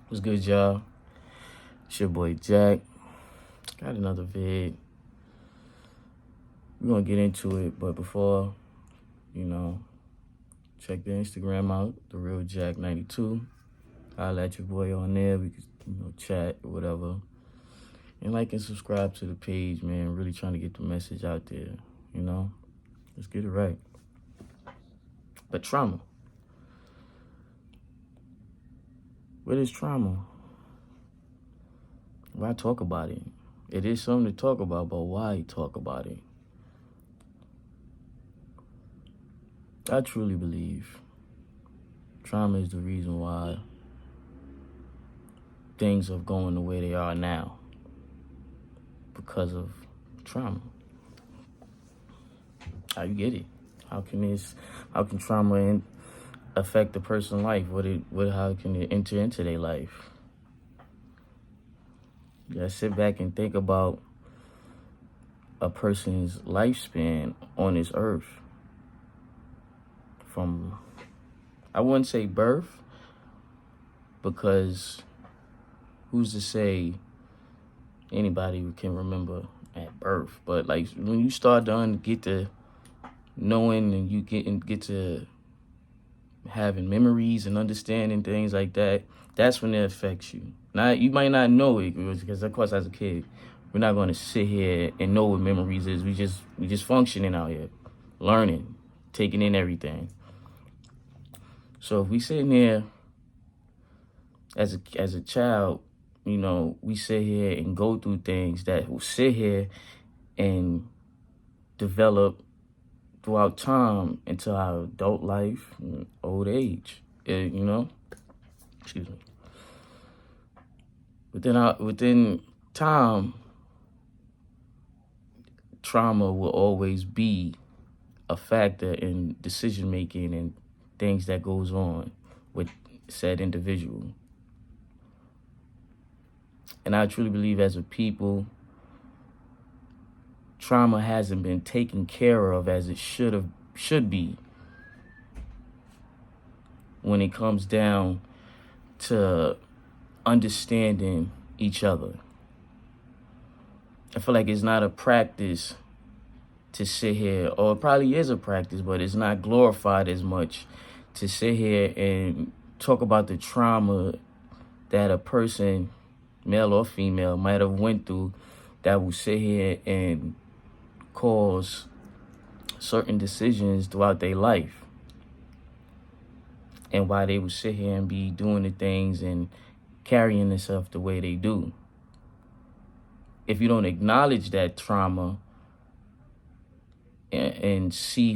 What's good, y'all? It's your boy Jack. Got another vid. We're gonna get into it, but before, check the Instagram out, the real Jack92. I'll let your boy on there. We can, chat or whatever. And like and subscribe to the page, man. Really trying to get the message out there, Let's get it right. But trauma. What is trauma? Why talk about it? It is something to talk about, but why talk about it? I truly believe trauma is the reason why things are going the way they are now, because of trauma. How you get it? How can trauma affect a person's life? How can it enter into their life? You gotta sit back and think about a person's lifespan on this earth. From, I wouldn't say birth, because who's to say anybody can remember at birth? But like when you start to get to knowing and you get to having memories and understanding things like that, that's when it affects you. Now, you might not know it because, of course, as a kid, we're not going to sit here and know what memories is. We just functioning out here, learning, taking in everything. So if we sitting here as a child, we sit here and go through things that will sit here and develop throughout time into our adult life and old age, excuse me. Within time, trauma will always be a factor in decision making and things that goes on with said individual. And I truly believe as a people, trauma hasn't been taken care of as it should be when it comes down to understanding each other. I feel like it's not a practice to sit here, or it probably is a practice, but it's not glorified as much to sit here and talk about the trauma that a person, male or female, might have went through, that will sit here and cause certain decisions throughout their life, and why they would sit here and be doing the things and carrying themselves the way they do. If you don't acknowledge that trauma and see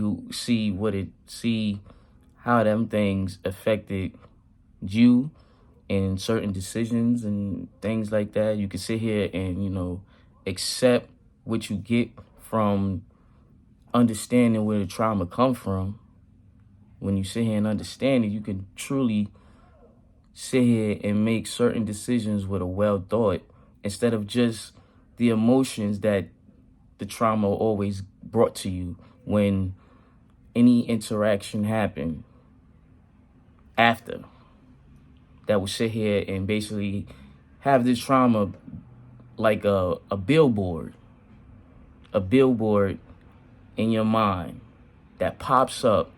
how them things affected you in certain decisions and things like that, you can sit here and accept what you get from understanding where the trauma come from. When you sit here and understand it, you can truly sit here and make certain decisions with a well thought, instead of just the emotions that the trauma always brought to you when any interaction happened after, that would sit here and basically have this trauma like a billboard in your mind that pops up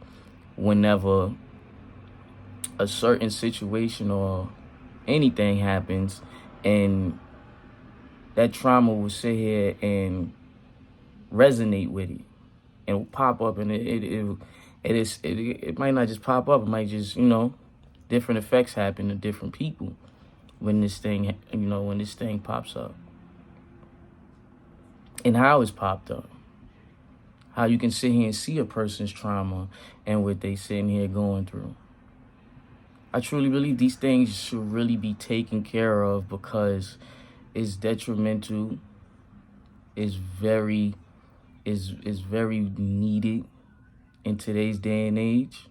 whenever a certain situation or anything happens, and that trauma will sit here and resonate with it and pop up, and it might not just pop up, it might just, different effects happen to different people when this thing pops up, and how it's popped up. How you can sit here and see a person's trauma and what they sitting here going through. I truly believe these things should really be taken care of, because it's detrimental, is very needed in today's day and age.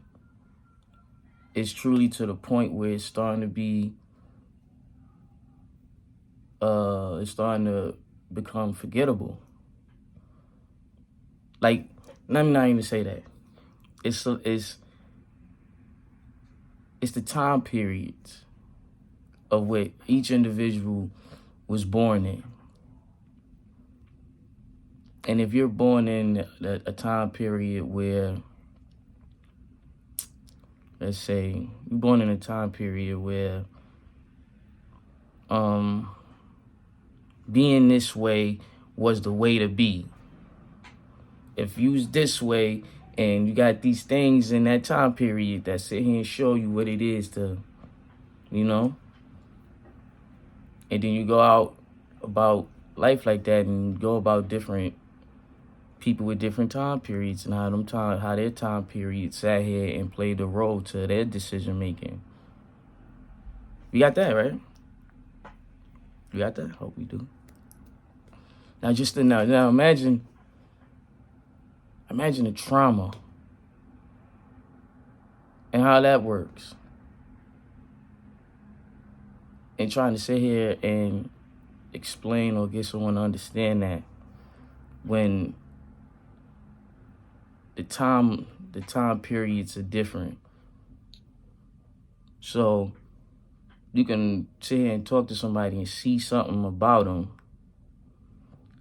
It's truly to the point where it's starting to become forgettable. Like, let me not even say that. It's the time periods of what each individual was born in. And if you're born in a time period where, let's say, you're born in a time period where being this way was the way to be. If you was this way and you got these things in that time period that sit here and show you what it is to, you know, and then you go out about life like that and go about different people with different time periods and how their time period sat here and played a role to their decision making. You got that, right? You got that? Hope we do. Now imagine the trauma and how that works. And trying to sit here and explain or get someone to understand that when the time periods are different. So you can sit here and talk to somebody and see something about them,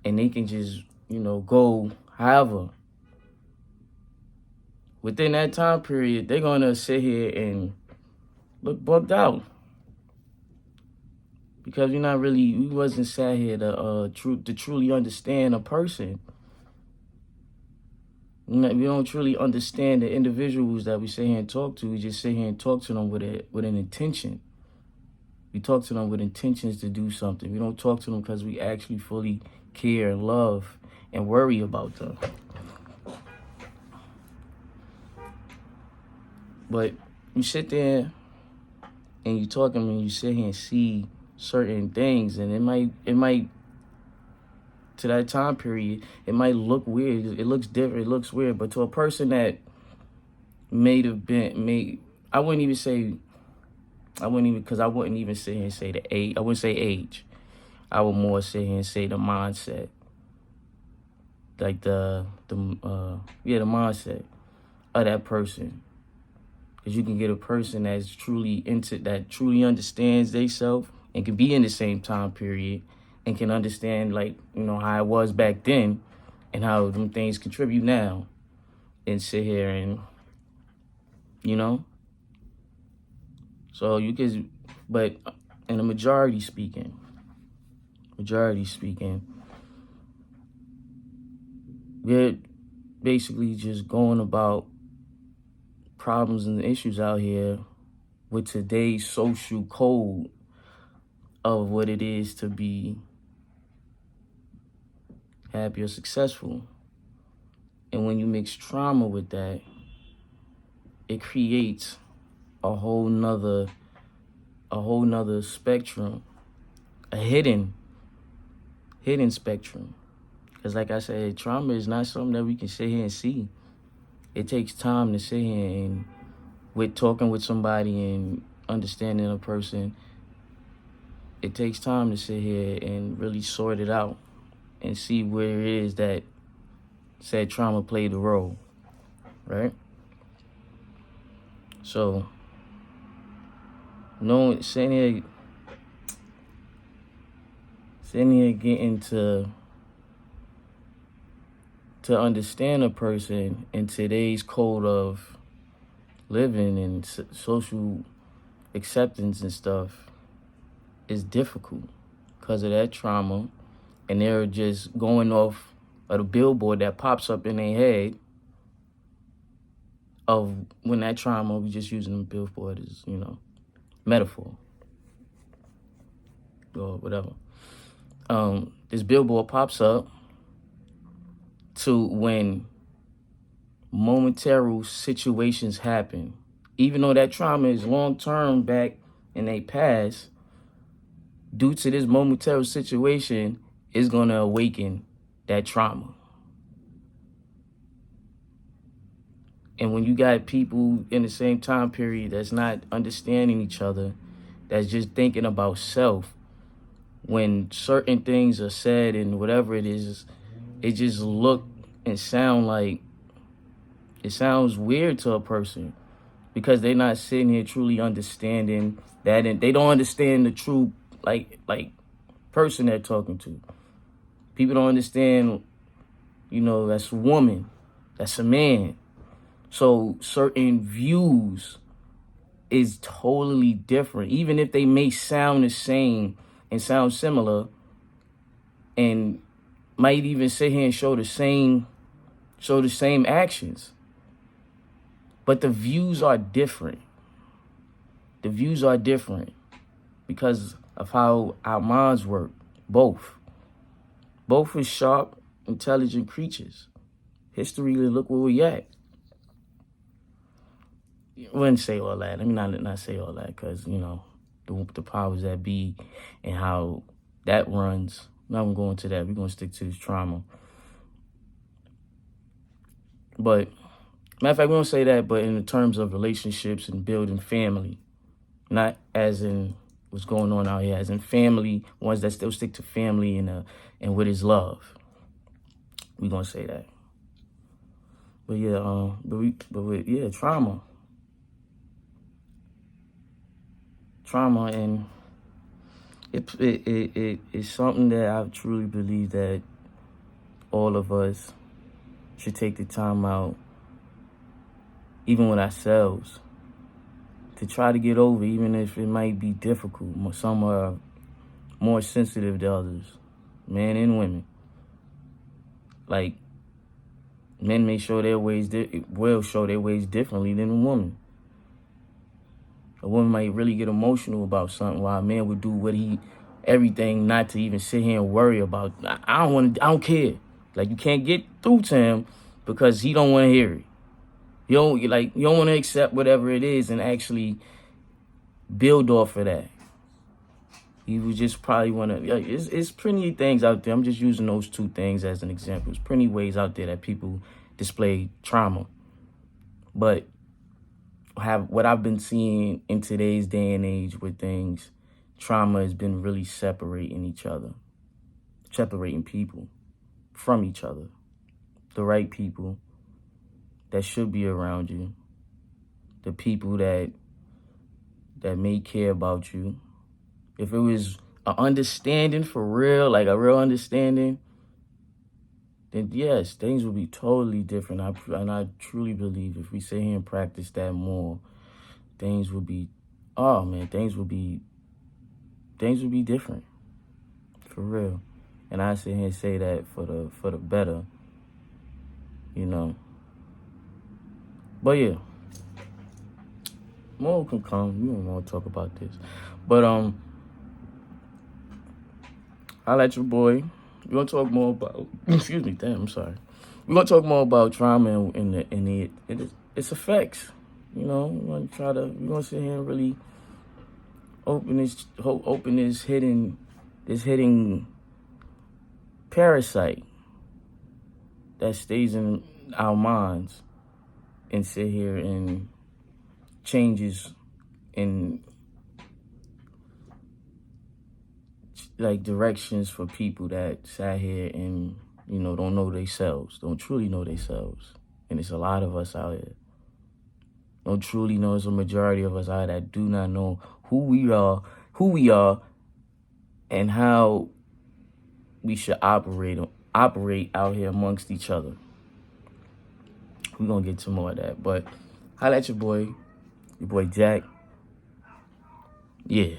and they can just, go however. Within that time period, they're gonna sit here and look bugged out because we wasn't sat here to truly understand a person. We don't truly understand the individuals that we sit here and talk to. We just sit here and talk to them with an intention. We talk to them with intentions to do something. We don't talk to them because we actually fully care and love and worry about them. But you sit there and you talk to them and you sit here and see certain things, and it might to that time period, it might look weird. It looks different. It looks weird. But to a person that I wouldn't even sit here and say the age. I wouldn't say age. I would more sit here and say the mindset. Like the mindset of that person. Because you can get a person that truly understands themselves and can be in the same time period and can understand, how it was back then and how them things contribute now, and sit here and, So but in a majority speaking, we're basically just going about problems and issues out here with today's social code of what it is to be happy or successful. And when you mix trauma with that, it creates a whole nother spectrum, a hidden spectrum. Because like I said, trauma is not something that we can sit here and see. It takes time to sit here and with talking with somebody and understanding a person. It takes time to sit here and really sort it out and see where it is that said trauma played a role, right? So, sitting here getting to understand a person in today's code of living and social acceptance and stuff is difficult because of that trauma, and they're just going off of the billboard that pops up in their head of when that trauma, we just using the billboard as, metaphor or whatever. This billboard pops up to when momentary situations happen. Even though that trauma is long-term back in their past, due to this momentary situation, is going to awaken that trauma. And when you got people in the same time period that's not understanding each other, that's just thinking about self, when certain things are said and whatever it is, it just look and sound like, it sounds weird to a person. because they're not sitting here truly understanding that, and they don't understand the true like person they're talking to. People don't understand, that's a woman, that's a man. So certain views is totally different, even if they may sound the same and sound similar, and might even sit here and show the same actions. But the views are different. The views are different because of how our minds work. Both are sharp, intelligent creatures. History, look where we at. I wouldn't say all that. Let me not say all that, because, the powers that be and how that runs. I'm not going to go into that. We're going to stick to this trauma. But, matter of fact, we don't say that, but in the terms of relationships and building family, not as in what's going on out here, as in family, ones that still stick to family and with his love. We're going to say that. But yeah, trauma. Trauma, and it's something that I truly believe that all of us should take the time out, even with ourselves, to try to get over, even if it might be difficult. Some are more sensitive than others, men and women. Like, men may show their ways, will show their ways differently than a woman. A woman might really get emotional about something, while a man would do everything not to even sit here and worry about. I don't care. Like, you can't get through to him because he don't want to hear it. You don't want to accept whatever it is and actually build off of that. You would just probably want to, it's plenty of things out there. I'm just using those two things as an example. There's plenty of ways out there that people display trauma. But what I've been seeing in today's day and age with things, trauma has been really separating people from each other. The right people that should be around you, the people that may care about you. If it was an understanding for real, like a real understanding, then yes, things would be totally different. I truly believe if we sit here and practice that more, things would be different, for real. And I sit here and say that for the better, But yeah, more can come. We don't want to talk about this, but I'll let your boy. We're gonna talk more about. Excuse me, damn. I'm sorry. We're gonna talk more about trauma and its effects. We're gonna sit here and really open this hidden parasite that stays in our minds, and sit here and changes in like directions for people that sat here and don't know themselves, don't truly know themselves. And it's a lot of us out here don't truly know. It's a majority of us out here that do not know who we are and how we should operate out here amongst each other. We're gonna get to more of that, but holla at your boy Jack. Yeah.